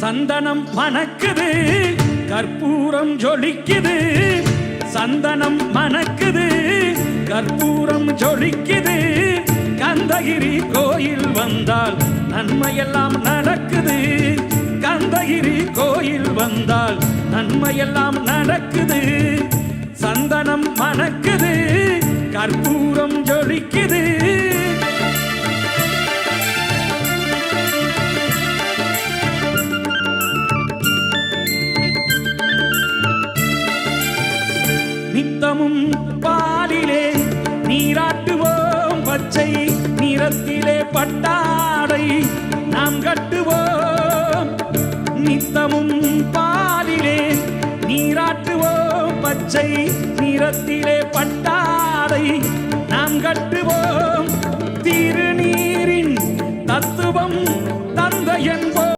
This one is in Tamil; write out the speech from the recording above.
சந்தனம் மணக்குது கற்பூரம் ஜொலிக்குது சந்தனம் மணக்குது கற்பூரம் ஜொலிக்குது கந்தகிரி கோயில் வந்தால் நன்மையெல்லாம் நடக்குது கந்தகிரி கோயில் வந்தால் நன்மையெல்லாம் நடக்குது சந்தனம் மணக்குது கற்பூரம் ஜொலிக்குது நித்தமும் பாலிலே நீராட்டுவோம் பச்சை நிறத்திலே பட்டாடை நாம் கட்டுவோம் நித்தமும் பாலிலே நீராட்டுவோம் பச்சை நிறத்திலே பட்டாடை நாம் கட்டுவோம் திருநீரின் தத்துவம் தந்தை என்போம்